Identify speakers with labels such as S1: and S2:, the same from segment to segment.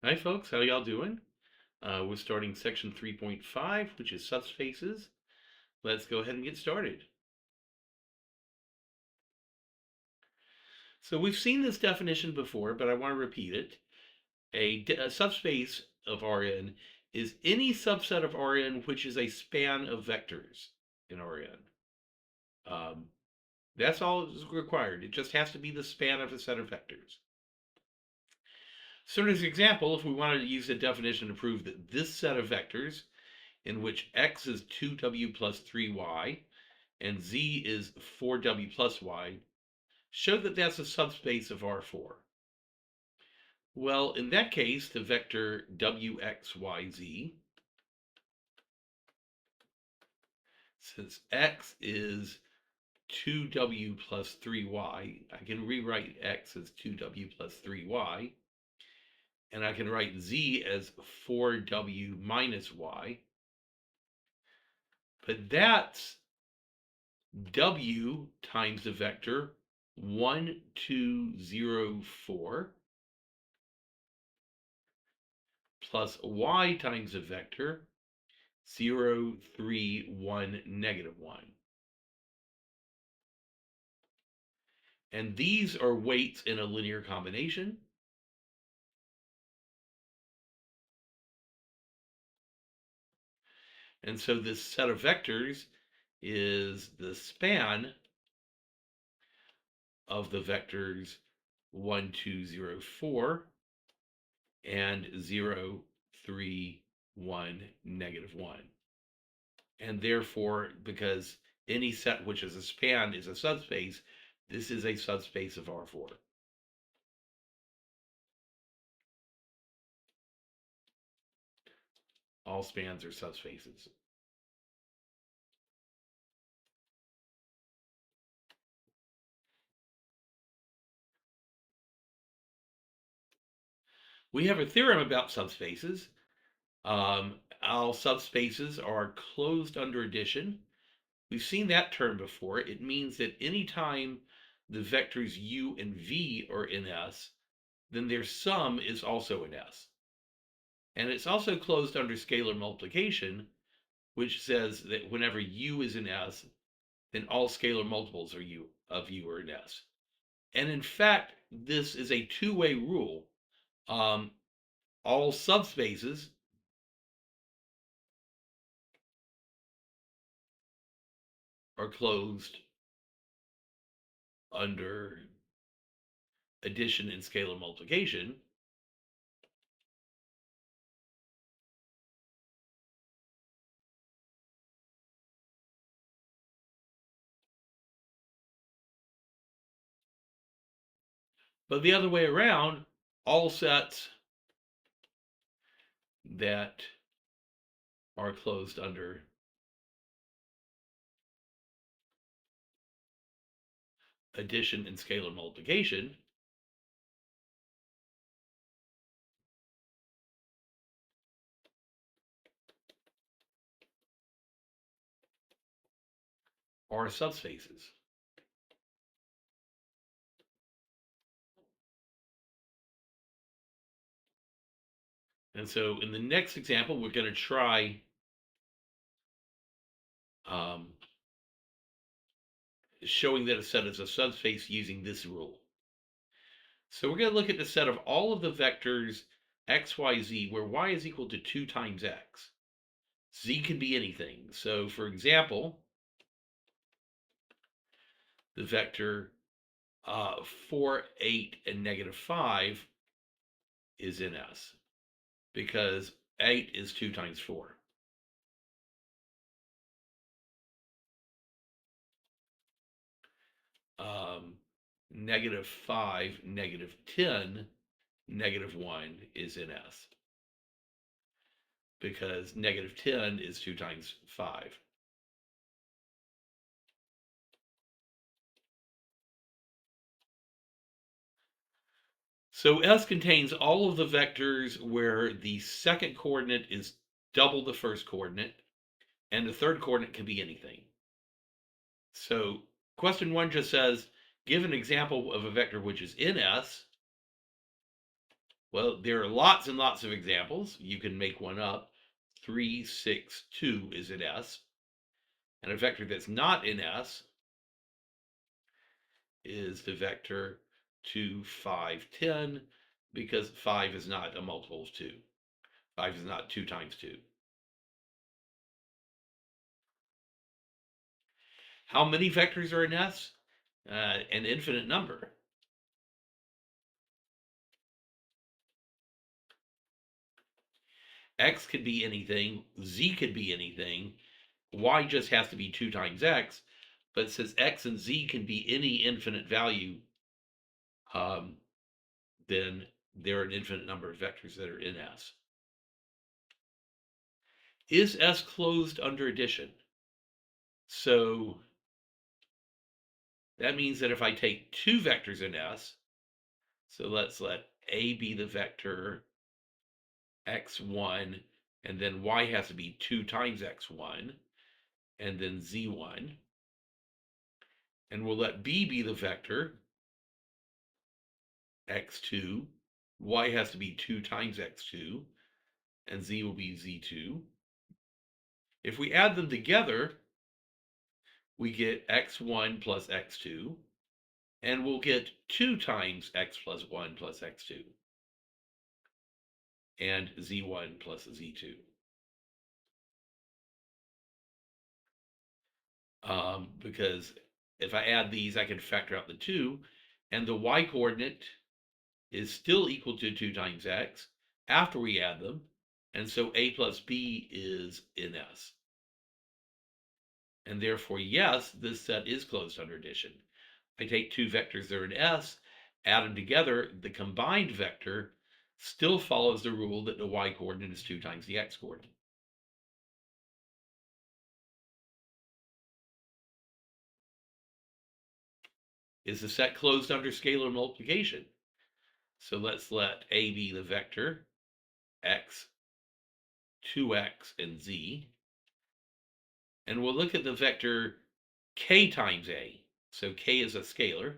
S1: Hi folks, how y'all doing? We're starting section 3.5, which is subspaces. Let's go ahead and get started. So we've seen this definition before, but I want to repeat it. A subspace of Rn is any subset of Rn which is a span of vectors in Rn. Um, that's all is required. It just has to be the span of a set of vectors. So as an example, if we wanted to use a definition to prove that this set of vectors in which x is 2w plus 3y and z is 4w plus y, show that that's a subspace of R4. Well, in that case, the vector wxyz, since x is 2w plus 3y, I can rewrite x as 2w plus 3y, and I can write z as 4w minus y. But that's w times the vector 1, 2, 0, 4 plus y times a vector 0, 3, 1, negative 1. And these are weights in a linear combination. And so this set of vectors is the span of the vectors 1, 2, 0, 4 and 0, 3, 1, negative 1. And therefore, because any set which is a span is a subspace, this is a subspace of R4. All spans are subspaces. We have a theorem about subspaces. All subspaces are closed under addition. We've seen that term before. It means that anytime the vectors u and v are in S, then their sum is also in S. And it's also closed under scalar multiplication, which says that whenever u is in S, then all scalar multiples of u are in S. And in fact, this is a two-way rule. All subspaces are closed under addition and scalar multiplication. But the other way around, all sets that are closed under addition and scalar multiplication are subspaces. And so in the next example, we're going to try showing that a set is a subspace using this rule. So we're going to look at the set of all of the vectors x, y, z, where y is equal to 2 times x. Z can be anything. So for example, the vector 4, 8, and negative 5 is in S because 8 is 2 times 4. Negative 5, negative 10, negative 1 is in S because negative 10 is 2 times 5. So S contains all of the vectors where the second coordinate is double the first coordinate, and the third coordinate can be anything. So question 1 just says, give an example of a vector which is in S. Well, there are lots and lots of examples. You can make one up. 3, 6, 2 is in S. And a vector that's not in S is the vector 2, 5, 10, because 5 is not a multiple of 2. 5 is not 2 times 2. How many vectors are in S? An infinite number. X could be anything, Z could be anything, Y just has to be 2 times X, but since X and Z can be any infinite value, um, then there are an infinite number of vectors that are in S. Is S closed under addition? So that means that if I take two vectors in S, so let's let A be the vector x1, and then y has to be 2 times x1, and then z1, and we'll let B be the vector x2, y has to be 2 times x2, and z will be z2. If we add them together, we get x1 plus x2, and we'll get 2 times x plus 1 plus x2, and z1 plus z2. Because if I add these, I can factor out the 2, and the y coordinate is still equal to 2 times x after we add them, and so a plus b is in S. And therefore, yes, this set is closed under addition. I take two vectors that are in S, add them together, the combined vector still follows the rule that the y coordinate is 2 times the x coordinate. Is the set closed under scalar multiplication? So let's let A be the vector x, 2x, and z. And we'll look at the vector k times a. So k is a scalar.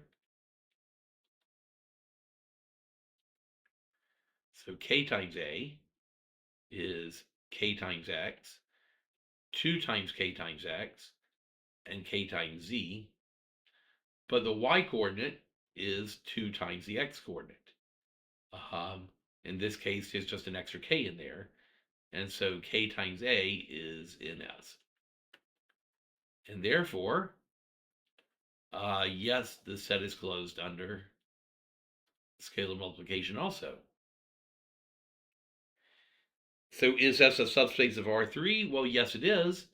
S1: So k times a is k times x, 2 times k times x, and k times z. But the y coordinate is 2 times the x coordinate. In this case, there's just an extra k in there. And so k times a is in S. And therefore, yes, the set is closed under scalar multiplication also. So is S a subspace of R3? Well, yes, it is,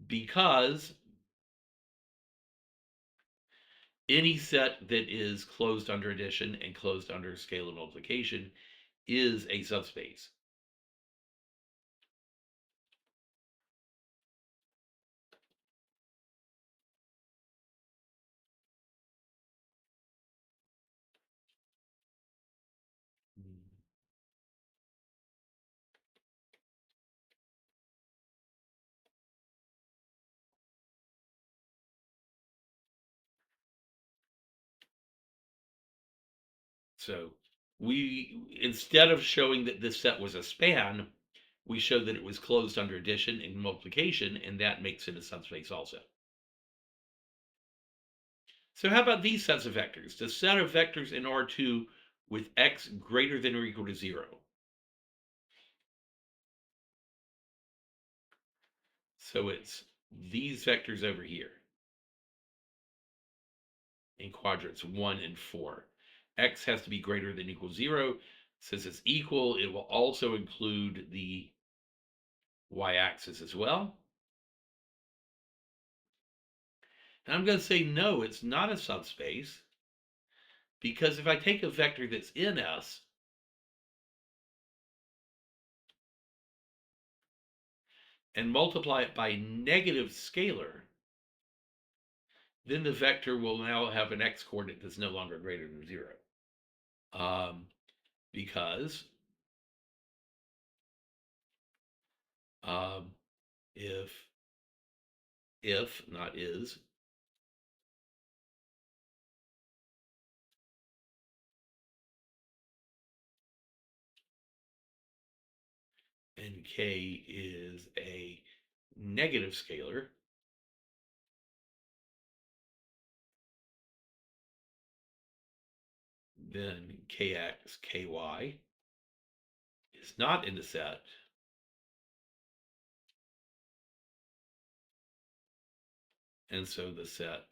S1: because any set that is closed under addition and closed under scalar multiplication is a subspace. So instead of showing that this set was a span, we showed that it was closed under addition and multiplication, and that makes it a subspace also. So how about these sets of vectors? The set of vectors in R2 with x greater than or equal to 0. So it's these vectors over here in quadrants 1 and 4. X has to be greater than or equal to 0. Since it's equal, it will also include the y-axis as well. And I'm going to say no, it's not a subspace, because if I take a vector that's in S and multiply it by negative scalar, then the vector will now have an x coordinate that's no longer greater than 0. Because um, if not is, and k is a negative scalar, then kx, ky is not in the set, and so the set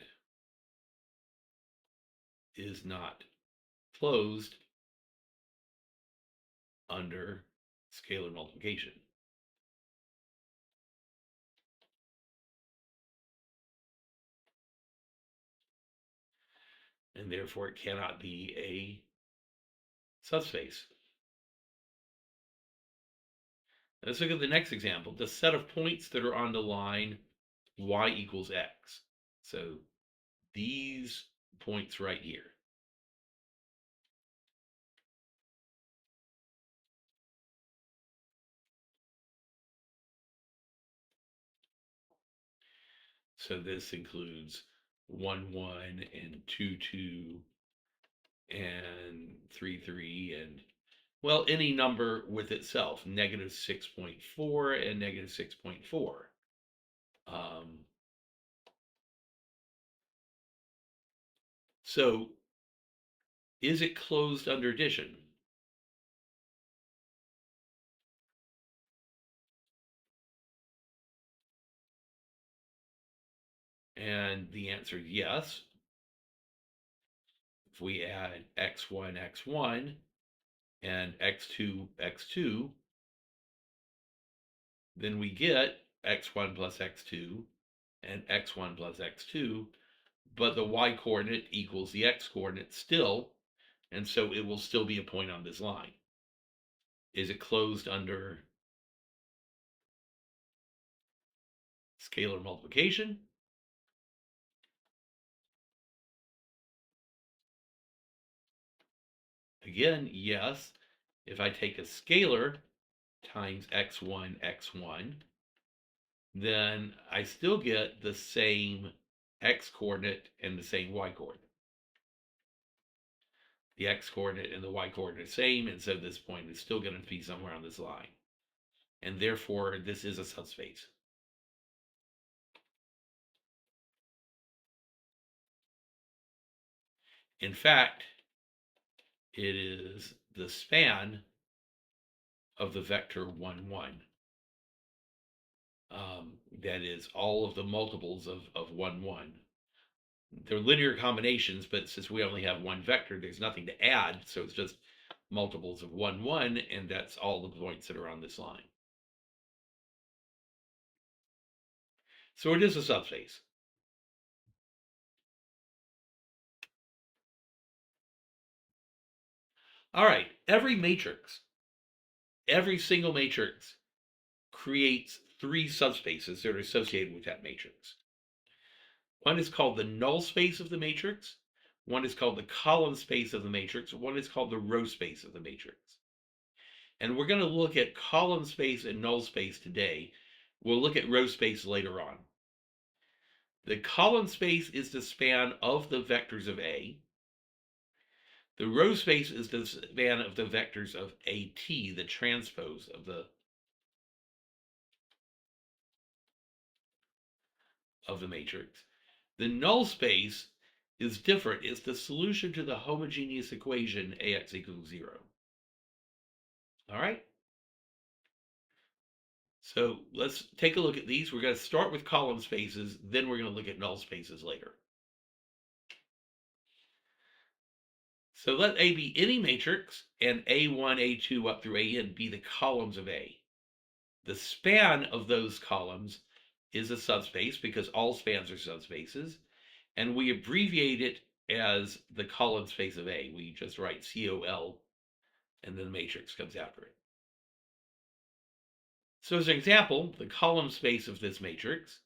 S1: is not closed under scalar multiplication. And therefore it cannot be a subspace. Let's look at the next example, the set of points that are on the line y equals x. So these points right here. So this includes 1, 1, and 2, 2, and 3, 3, and well, any number with itself, negative 6.4 and negative 6.4. So is it closed under addition? And the answer is yes. If we add x1, x1, and x2, x2, then we get x1 plus x2 and x1 plus x2, but the y coordinate equals the x coordinate still, and so it will still be a point on this line. Is it closed under scalar multiplication? Again, yes. If I take a scalar times x1, x1, then I still get the same x coordinate and the same y coordinate. The x coordinate and the y coordinate are the same, and so this point is still going to be somewhere on this line. And therefore, this is a subspace. In fact, it is the span of the vector 1, 1. That is all of the multiples of 1, 1. They're linear combinations, but since we only have one vector, there's nothing to add, so it's just multiples of 1, 1, and that's all the points that are on this line. So it is a subspace. All right, every single matrix creates three subspaces that are associated with that matrix. One is called the null space of the matrix, one is called the column space of the matrix, one is called the row space of the matrix. And we're going to look at column space and null space today. We'll look at row space later on. The column space is the span of the vectors of A. The row space is the span of the vectors of AT, the transpose of the matrix. The null space is different. It's the solution to the homogeneous equation AX equals 0. All right? So let's take a look at these. We're going to start with column spaces, then we're going to look at null spaces later. So let A be any matrix, and A1, A2 up through AN be the columns of A. The span of those columns is a subspace because all spans are subspaces, and we abbreviate it as the column space of A. We just write COL, and then the matrix comes after it. So as an example, the column space of this matrix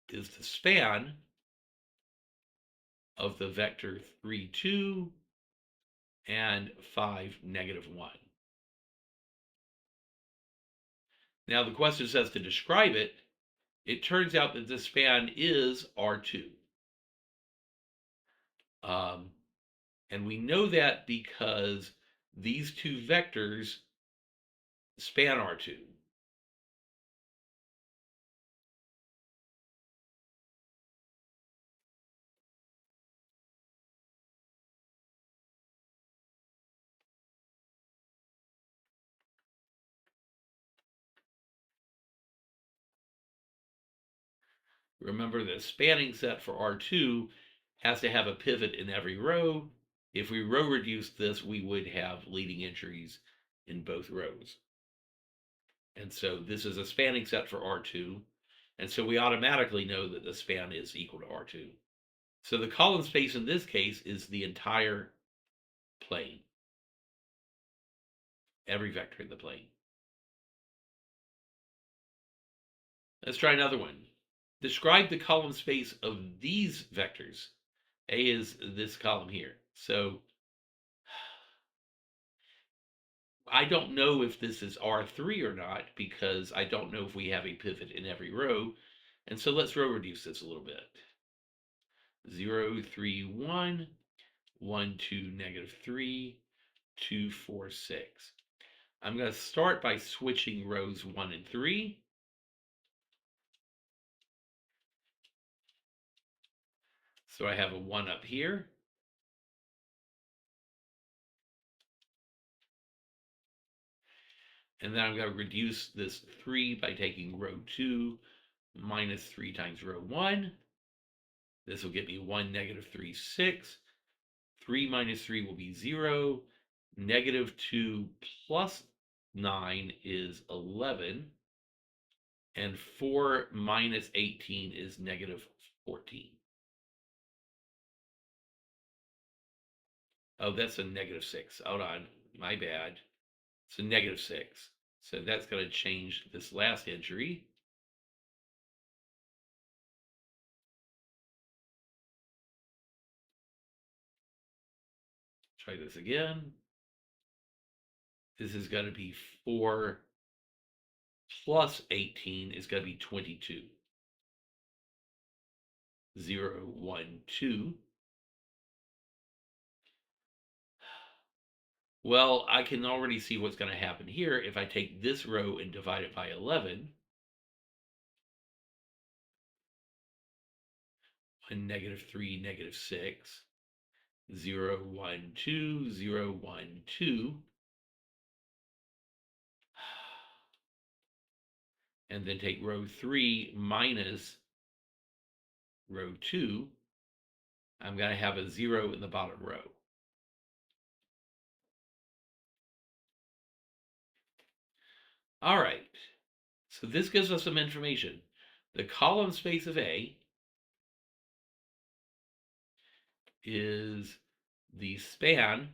S1: is the span of the vector 3, 2, and 5, -1. Now the question says to describe it, it turns out that the span is R2. And we know that because these two vectors span R2. Remember, the spanning set for R2 has to have a pivot in every row. If we row reduce this, we would have leading entries in both rows. And so this is a spanning set for R2. And so we automatically know that the span is equal to R2. So the column space in this case is the entire plane, every vector in the plane. Let's try another one. Describe the column space of these vectors. A is this column here. So I don't know if this is R3 or not because I don't know if we have a pivot in every row. And so let's row reduce this a little bit. 0, 3, 1, 1, 2, negative 3, 2, 4, 6. I'm going to start by switching rows 1 and 3. So I have a 1 up here. And then I'm going to reduce this 3 by taking row 2 minus 3 times row 1. This will get me 1, negative 3, 6. 3 minus 3 will be 0. Negative 2 plus 9 is 11. And 4 minus 18 is negative 14. Oh, that's a negative 6. Hold on. My bad. It's a negative 6. So that's going to change this last entry. Try this again. This is going to be 4 plus 18 is going to be 22. 0, 1, 2. Well, I can already see what's going to happen here if I take this row and divide it by 11. 1, negative 3, negative 6. 0, 1, 2, 0, 1, 2. And then take row 3 minus row 2. I'm going to have a 0 in the bottom row. All right. So this gives us some information. The column space of A is the span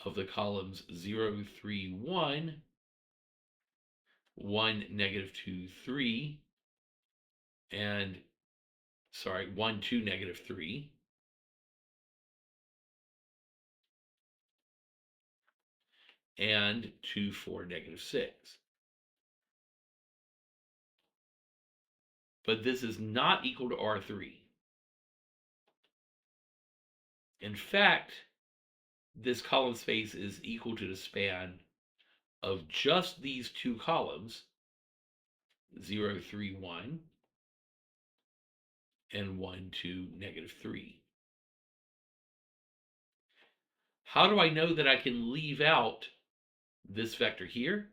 S1: of the columns 0, 3, 1, 1, negative 2, 3, and 1, 2, negative 3, and 2, 4, negative 6. But this is not equal to R3. In fact, this column space is equal to the span of just these two columns, 0, 3, 1, and 1, 2, negative 3. How do I know that I can leave out this vector here?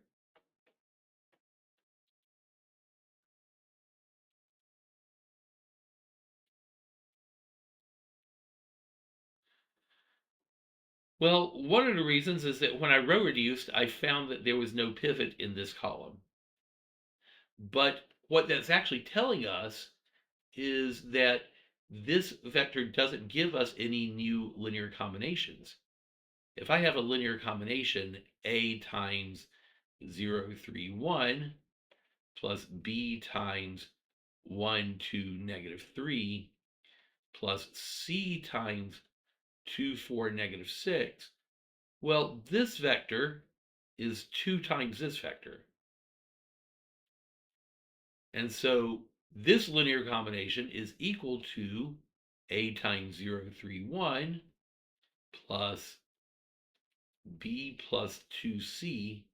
S1: Well, one of the reasons is that when I row reduced, I found that there was no pivot in this column. But what that's actually telling us is that this vector doesn't give us any new linear combinations. If I have a linear combination, A times 0, 3, 1 plus B times 1, 2, negative 3 plus C times 2, 4, negative 6. Well, this vector is 2 times this vector. And so this linear combination is equal to A times 0, 3, 1 plus b plus 2c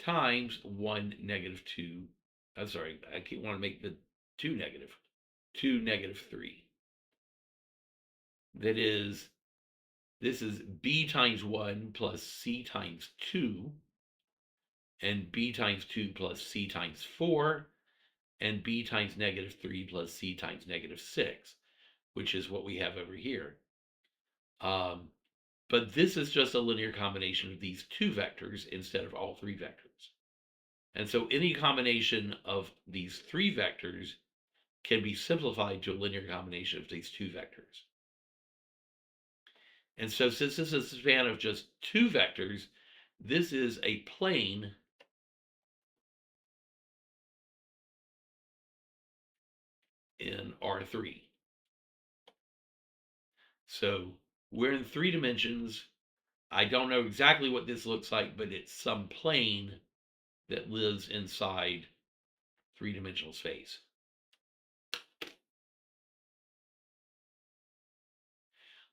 S1: times 1 negative 2. I'm sorry, I want to make the 2 negative. 2 negative 3. That is, this is b times 1 plus c times 2, and b times 2 plus c times 4, and b times negative 3 plus c times negative 6, which is what we have over here. But this is just a linear combination of these two vectors instead of all three vectors. And so any combination of these three vectors can be simplified to a linear combination of these two vectors. And so since this is a span of just two vectors, this is a plane in R3. So we're in 3 dimensions. I don't know exactly what this looks like, but it's some plane that lives inside 3-dimensional space.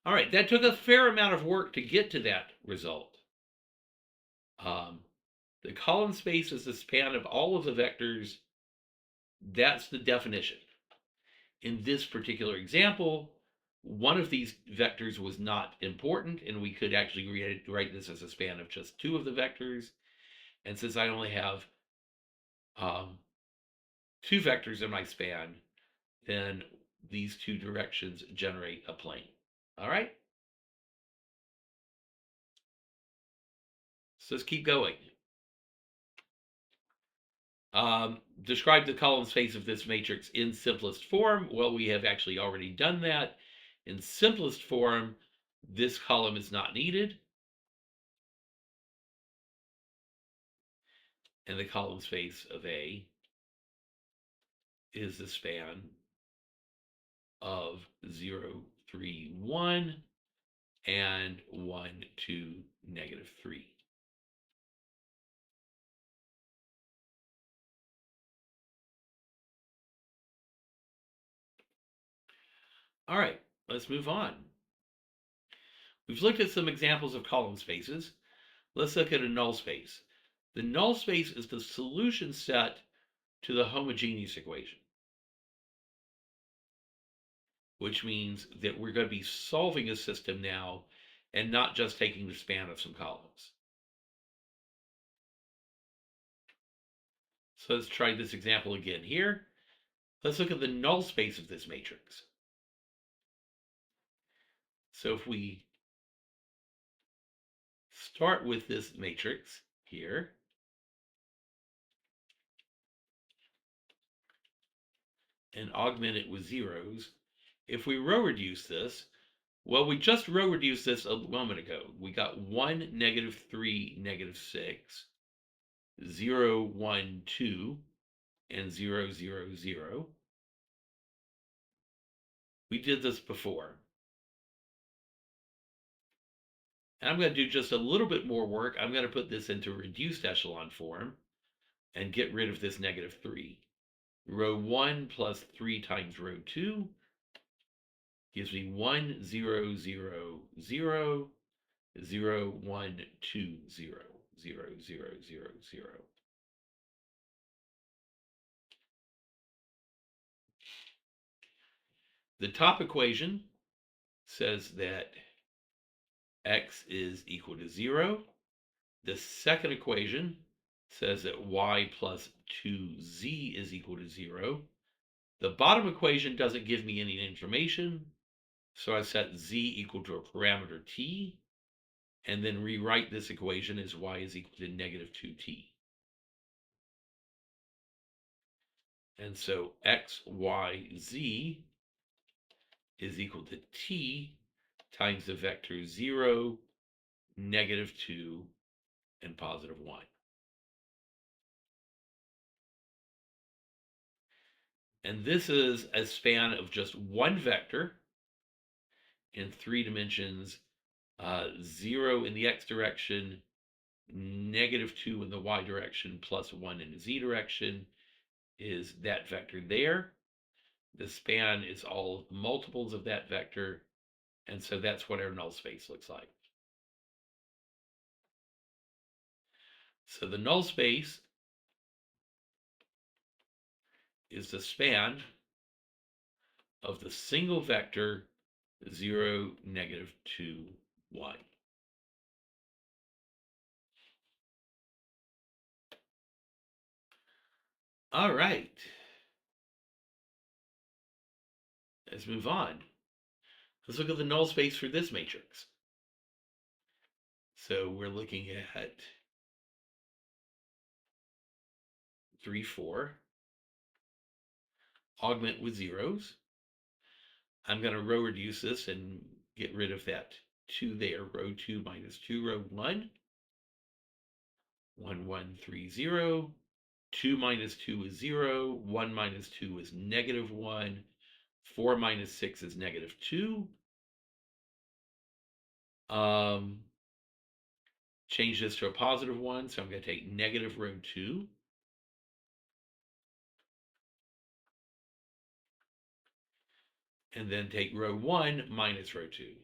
S1: All right, that took a fair amount of work to get to that result. The column space is the span of all of the vectors. That's the definition. In this particular example, one of these vectors was not important, and we could actually write this as a span of just two of the vectors. And since I only have two vectors in my span, then these two directions generate a plane. All right? So let's keep going. Describe the column space of this matrix in simplest form. Well, we have actually already done that. In simplest form, this column is not needed. And the column space of A is the span of 0, 3, 1, and 1, 2, negative 3. All right, let's move on. We've looked at some examples of column spaces. Let's look at a null space. The null space is the solution set to the homogeneous equation, which means that we're going to be solving a system now and not just taking the span of some columns. So let's try this example again here. Let's look at the null space of this matrix. So if we start with this matrix here, and augment it with zeros, if we row reduce this, well, we just row reduced this a moment ago. We got 1, negative 3, negative 6, 0, 1, 2, and 0, 0, 0. We did this before. And I'm going to do just a little bit more work. I'm going to put this into reduced echelon form and get rid of this negative 3. Row 1 plus 3 times row 2 gives me 1, 0, 0, 0, 0, 1, 2, 0, 0, 0, 0, 0. The top equation says that x is equal to 0. The second equation says that y plus 2z is equal to 0. The bottom equation doesn't give me any information, so I set z equal to a parameter t, and then rewrite this equation as y is equal to negative 2t. And so x, y, z is equal to t times the vector 0, negative 2, and positive 1. And this is a span of just one vector in 3 dimensions, 0 in the x direction, negative 2 in the y direction, plus 1 in the z direction is that vector there. The span is all multiples of that vector. And so that's what our null space looks like. So the null space is the span of the single vector 0, -2, 1. All right, let's move on. Let's look at the null space for this matrix. So we're looking at 3, 4, augment with zeros. I'm going to row reduce this and get rid of that 2 there. Row 2 minus 2, row 1. 1, 1, 3, 0. 2 minus 2 is 0. 1 minus 2 is -1. 4 minus 6 is -2. Change this to a positive 1, so I'm going to take negative row 2. And then take row 1 minus row 2.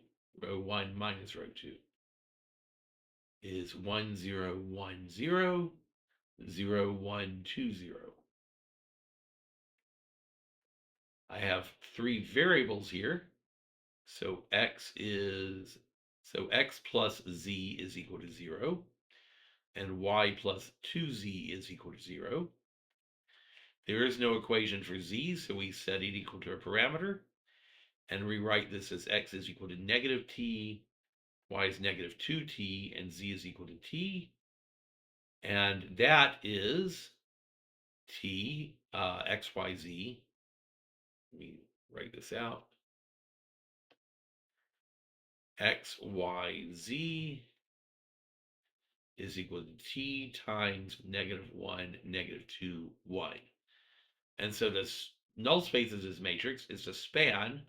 S1: Row 1 minus row 2 is 1, 0, 1, 0, 0, 1, 2, 0. I have 3 variables here. So x plus z is equal to 0, and y plus 2z is equal to 0. There is no equation for z, so we set it equal to a parameter and rewrite this as x is equal to -t, y is -2t, and z is equal to t. And that is t, x, y, z. Let me write this out. X, y, z is equal to t times -1, -2, 1. And so this null space of this matrix is the span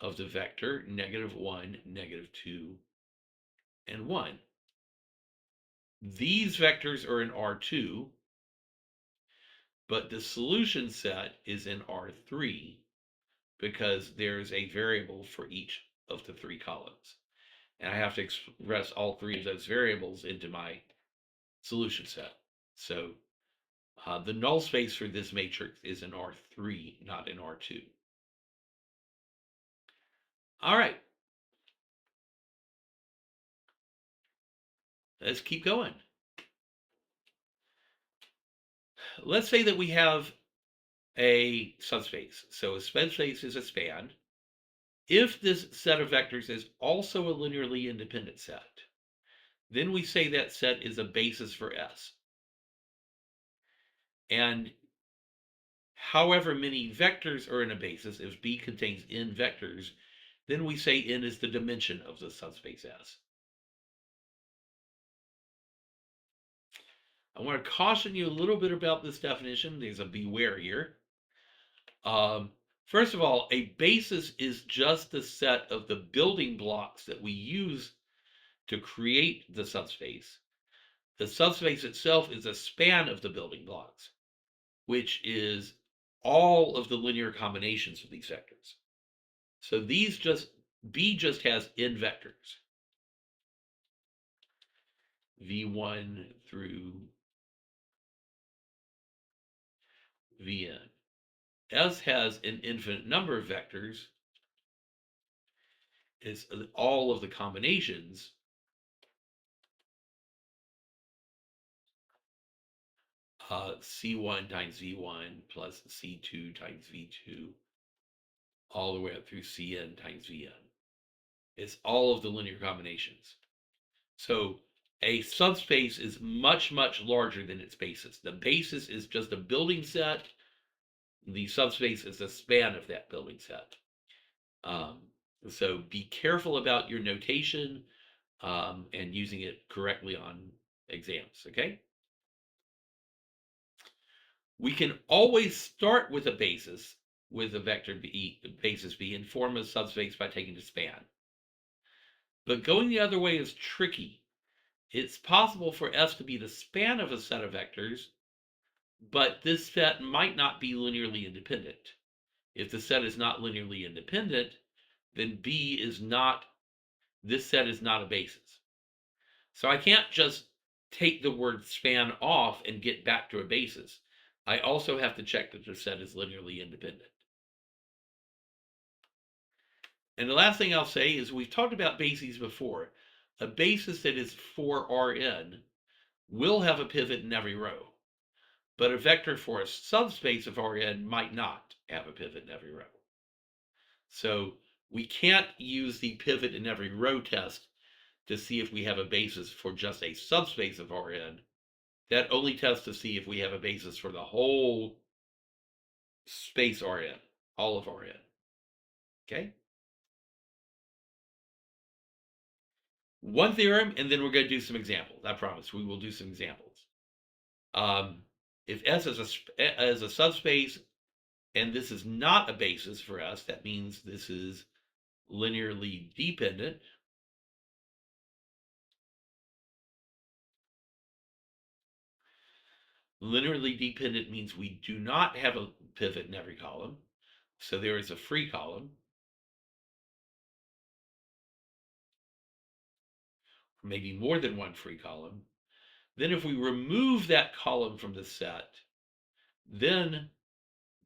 S1: of the vector -1, -2, and 1. These vectors are in R2, but the solution set is in R3 because there's a variable for each of the 3 columns. And I have to express all 3 of those variables into my solution set. So the null space for this matrix is in R3, not in R2. All right, let's keep going. Let's say that we have a subspace. So a subspace is a span. If this set of vectors is also a linearly independent set, then we say that set is a basis for S. And however many vectors are in a basis, if B contains n vectors, then we say n is the dimension of the subspace S. I want to caution you a little bit about this definition. There's a beware here. First of all, a basis is just the set of the building blocks that we use to create the subspace. The subspace itself is a span of the building blocks, which is all of the linear combinations of these vectors. So B just has n vectors. V1 through Vn. S has an infinite number of vectors. It's all of the combinations C1 times V1 plus C2 times V2 all the way up through Cn times Vn. It's all of the linear combinations. So a subspace is much, much larger than its basis. The basis is just a building set. The subspace is a span of that building set. So be careful about your notation and using it correctly on exams, okay? We can always start with a basis, with a vector B, basis B, and form a subspace by taking the span. But going the other way is tricky. It's possible for S to be the span of a set of vectors, but this set might not be linearly independent. If the set is not linearly independent, then this set is not a basis. So I can't just take the word span off and get back to a basis. I also have to check that the set is linearly independent. And the last thing I'll say is we've talked about bases before. A basis that is for Rn will have a pivot in every row, but a vector for a subspace of Rn might not have a pivot in every row. So we can't use the pivot in every row test to see if we have a basis for just a subspace of Rn. That only tests to see if we have a basis for the whole space Rn, all of Rn. Okay? One theorem, and then we're going to do some examples. I promise we will do some examples. If S is a subspace and this is not a basis for S, that means this is linearly dependent. Linearly dependent means we do not have a pivot in every column, so there is a free column, or maybe more than one free column. Then if we remove that column from the set, then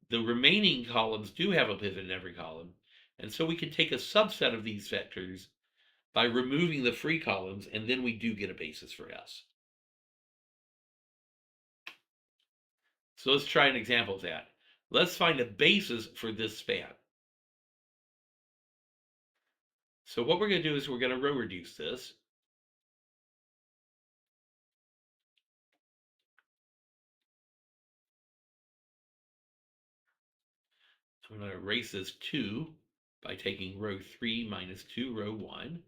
S1: the remaining columns do have a pivot in every column. And so we can take a subset of these vectors by removing the free columns, and then we do get a basis for S. So let's try an example of that. Let's find a basis for this span. So what we're going to do is we're going to row reduce this. I'm going to erase this 2 by taking row 3 minus 2, row 1.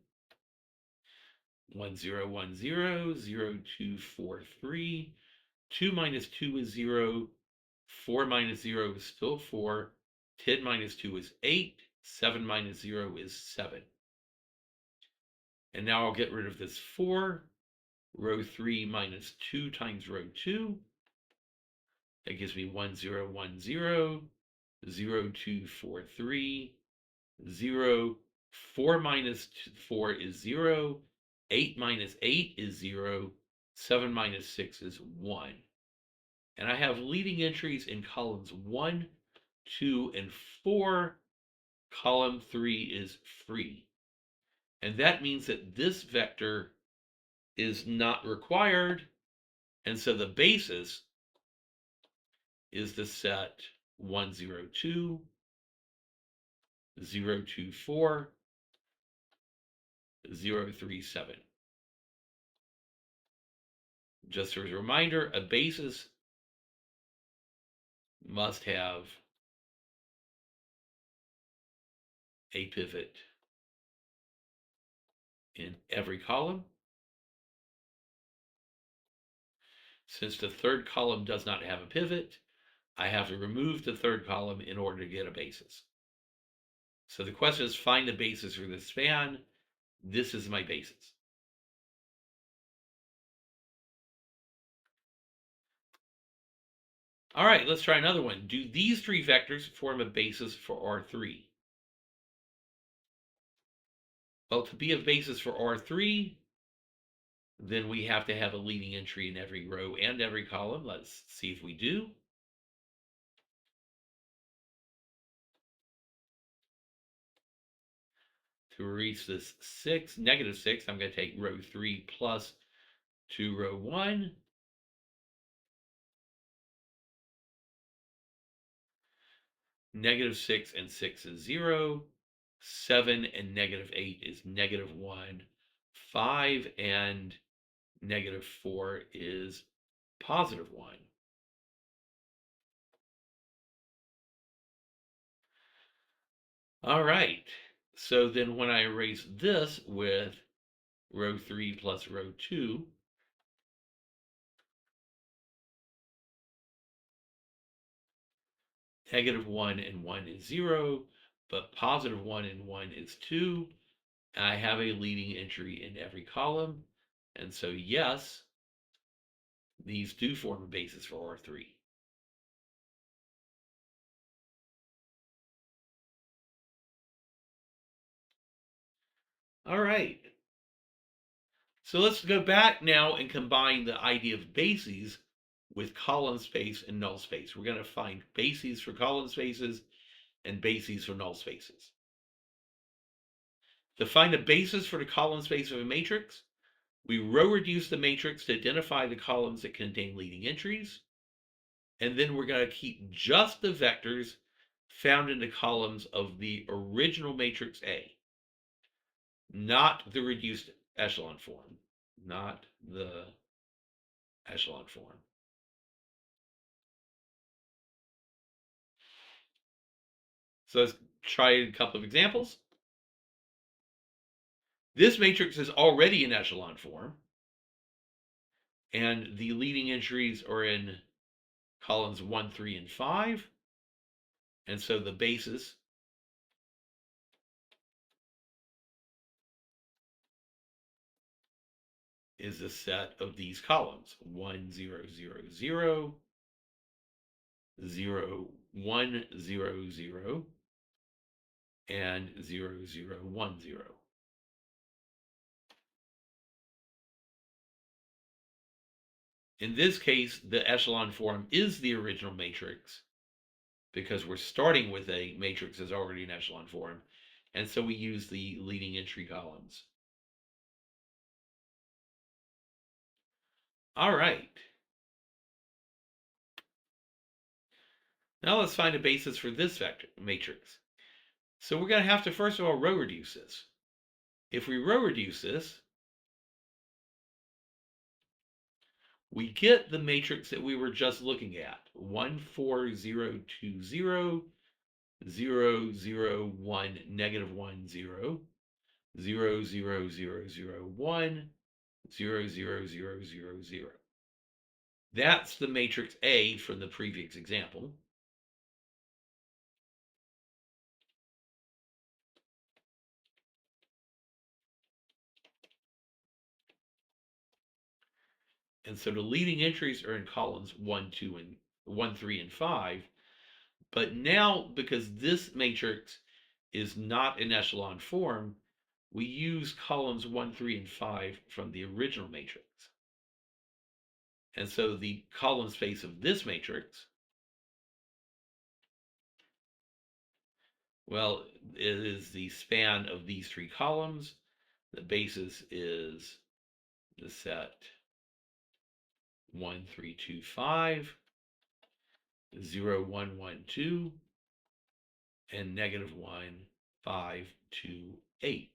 S1: 1, 0, 1, 0, 0, 2, 4, 3. 2 minus 2 is 0. 4 minus 0 is still 4. 10 minus 2 is 8. 7 minus 0 is 7. And now I'll get rid of this 4. Row 3 minus 2 times row 2. That gives me 1, 0, 1, 0. 0, 2, 4, 3. 0. 4 minus 4 is 0. 8 minus 8 is 0. 7 minus 6 is 1. And I have leading entries in columns 1, 2, and 4. Column 3 is free. And that means that this vector is not required. And so the basis is the set 1, 0, 2, 0, 2, 4, 0, 3, 7. Just as a reminder, a basis must have a pivot in every column. Since the third column does not have a pivot, I have to remove the third column in order to get a basis. So the question is, find the basis for the span. This is my basis. All right, let's try another one. Do these three vectors form a basis for R3? Well, to be a basis for R3, then we have to have a leading entry in every row and every column. Let's see if we do. To reach this 6, negative 6, I'm going to take row 3 plus 2, row 1. Negative 6 and 6 is 0. 7 and negative 8 is negative 1. 5 and negative 4 is positive 1. All right. So then when I erase this with row 3 plus row 2, negative 1 and 1 is 0, but positive 1 and 1 is 2. I have a leading entry in every column. And so, yes, these do form a basis for R3. All right. So let's go back now and combine the idea of bases with column space and null space. We're going to find bases for column spaces and bases for null spaces. To find a basis for the column space of a matrix, we row reduce the matrix to identify the columns that contain leading entries, and then we're going to keep just the vectors found in the columns of the original matrix A, not the reduced echelon form, not the echelon form. So let's try a couple of examples. This matrix is already in echelon form, and the leading entries are in columns 1, 3, and 5. And so the basis is a set of these columns 1, 0, 0, 0, 0, 1, 0, 0, and 0, 0, 1, 0. In this case, the echelon form is the original matrix because we're starting with a matrix that's already in echelon form. And so we use the leading entry columns. All right. Now let's find a basis for this vector matrix. So we're going to have to, first of all, row reduce this. If we row reduce this, we get the matrix that we were just looking at. 1, 4, 0, 2, 0, 0, 0, 1, negative 1, 0, 0, 0, 0, 0, 1, 0, 0, 0, 0, 0. That's the matrix A from the previous example. And so the leading entries are in columns 1, 2, and 1, 3, and 5. But now, because this matrix is not in echelon form, we use columns 1, 3, and 5 from the original matrix. And so the column space of this matrix, well, it is the span of these three columns. The basis is the set 1, 3, 2, 5, 0, 1, 1, 2, and negative 1, 5, 2, 8.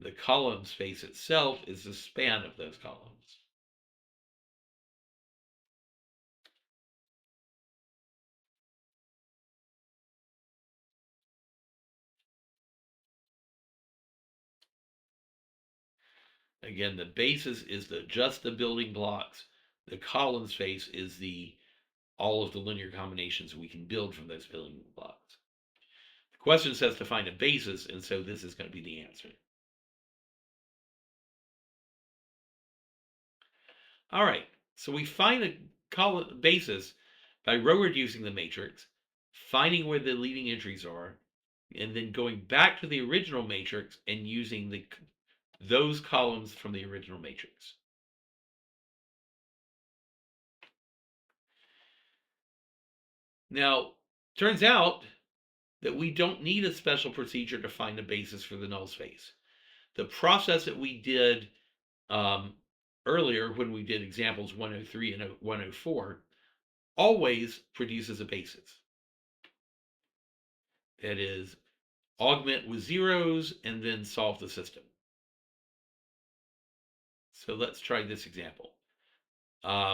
S1: The column space itself is the span of those columns. Again, the basis is just the building blocks. The column space is all of the linear combinations we can build from those building blocks. The question says to find a basis, and so this is going to be the answer. All right, so we find a basis by row reducing the matrix, finding where the leading entries are, and then going back to the original matrix and using those columns from the original matrix. Now, turns out that we don't need a special procedure to find a basis for the null space. The process that we did earlier when we did examples 103 and 104 always produces a basis. That is, augment with zeros and then solve the system. So let's try this example.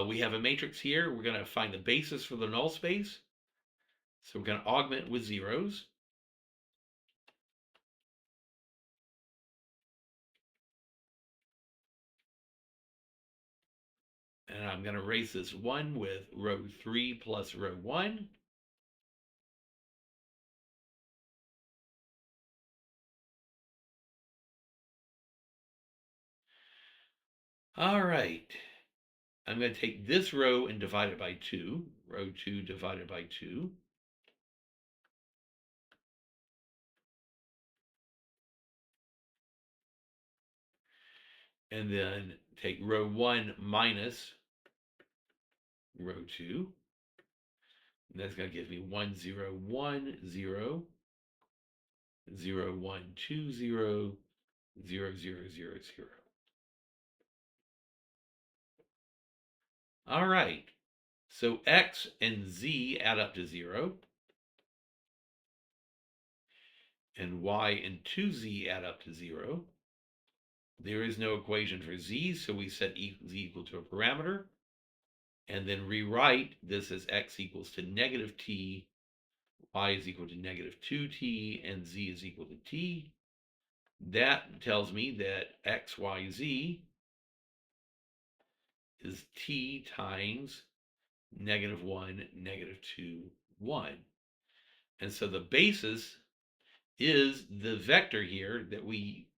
S1: We have a matrix here. We're going to find the basis for the null space. So we're going to augment with zeros. And I'm going to erase this 1 with row 3 plus row 1. All right. I'm going to take this row and divide it by 2. Row 2 divided by 2. and then take row 1 minus row 2. And that's going to give me 1, 0, 1, 0, 0, 1, 2, 0, 0, 0, 0, 0. All right. So x and z add up to 0, and y and 2z add up to 0. There is no equation for z, so we set z equal to a parameter, and then rewrite this as x equals to negative t, y is equal to negative 2t, and z is equal to t. That tells me that x, y, z is t times negative 1, negative 2, 1. And so the basis is the vector here that we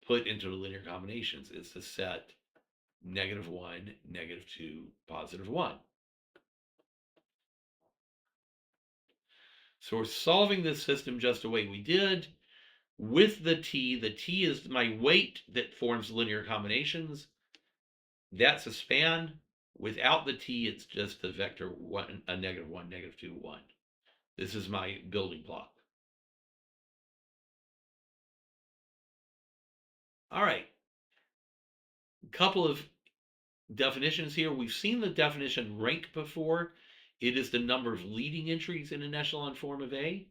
S1: put into the linear combinations. It's the set negative 1, negative 2, positive 1. So we're solving this system just the way we did. With the t is my weight that forms linear combinations. That's a span. Without the t, it's just the vector 1, a negative 1, negative 2, 1. This is my building block. All right. A couple of definitions here. We've seen the definition rank before. It is the number of leading entries in an echelon form of A.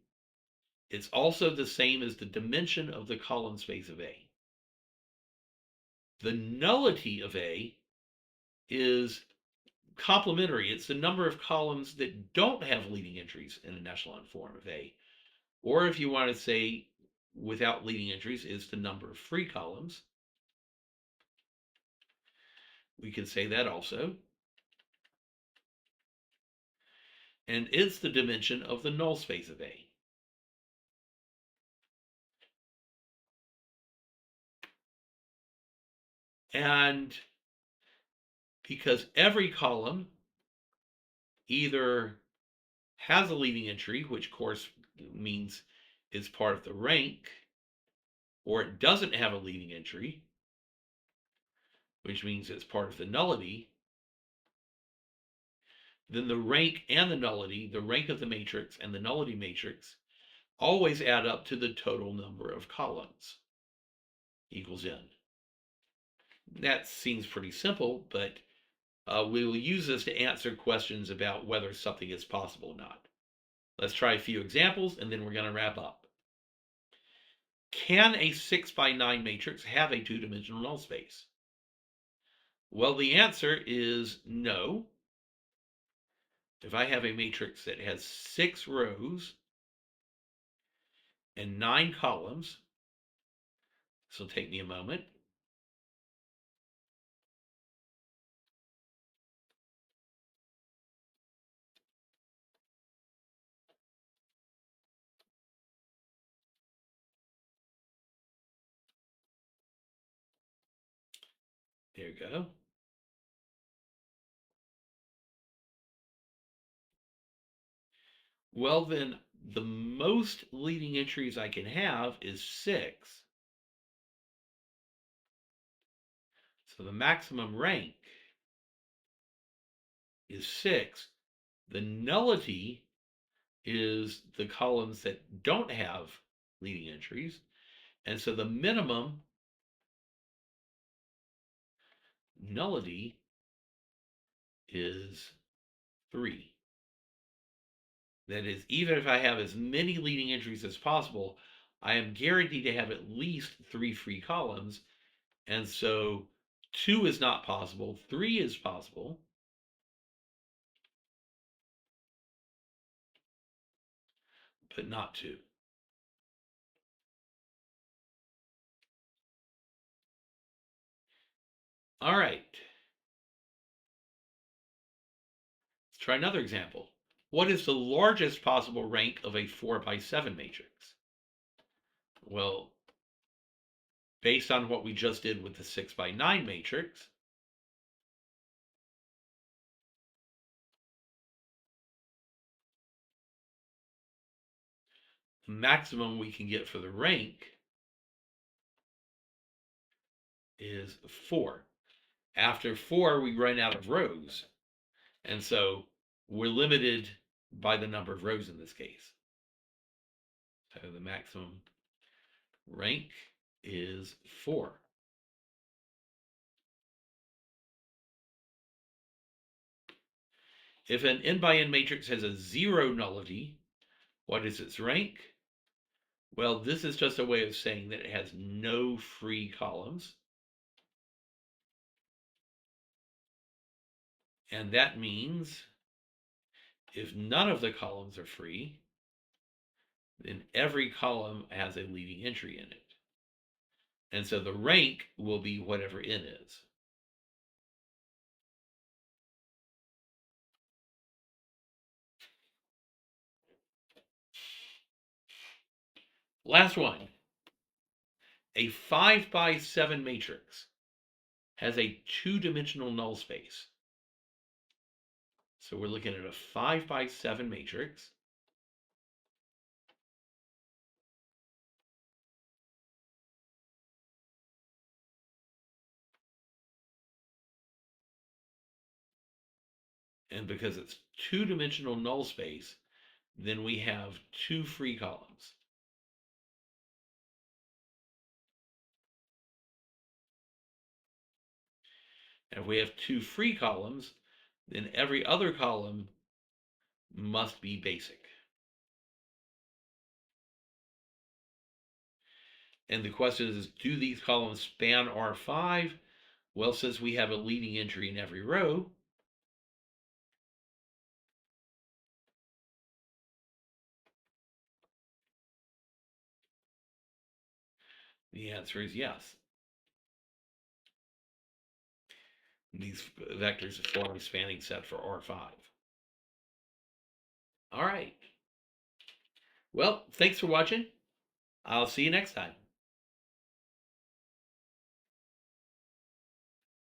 S1: It's also the same as the dimension of the column space of A. The nullity of A is complementary. It's the number of columns that don't have leading entries in an echelon form of A. Or if you want to say without leading entries, is the number of free columns. We can say that also. And it's the dimension of the null space of A. And because every column either has a leading entry, which of course means it's part of the rank, or it doesn't have a leading entry, which means it's part of the nullity, then the rank and the nullity, the rank of the matrix and the nullity matrix, always add up to the total number of columns equals n. That seems pretty simple, but we will use this to answer questions about whether something is possible or not. Let's try a few examples, and then we're going to wrap up. Can a 6 by 9 matrix have a two-dimensional null space? Well, the answer is no. If I have a matrix that has 6 rows and 9 columns, this will take me a moment. There you go. Well, then the most leading entries I can have is 6. So the maximum rank is 6. The nullity is the columns that don't have leading entries. And so the minimum nullity is 3. That is, even if I have as many leading entries as possible, I am guaranteed to have at least 3 free columns. And so 2 is not possible, 3 is possible, but not 2. All right, let's try another example. What is the largest possible rank of a 4 by 7 matrix? Well, based on what we just did with the 6 by 9 matrix, the maximum we can get for the rank is 4. After 4, we run out of rows. And so we're limited by the number of rows in this case. So the maximum rank is 4. If an n by n matrix has a 0 nullity, what is its rank? Well, this is just a way of saying that it has no free columns. And that means if none of the columns are free, then every column has a leading entry in it. And so the rank will be whatever n is. Last one. A 5 by 7 matrix has a two-dimensional null space. So we're looking at a 5 by 7 matrix. And because it's two-dimensional null space, then we have two free columns. And if we have two free columns, then every other column must be basic. And the question is, do these columns span R5? Well, since we have a leading entry in every row, the answer is yes. These vectors form a spanning set for R5. All right. Well, thanks for watching. I'll see you next time.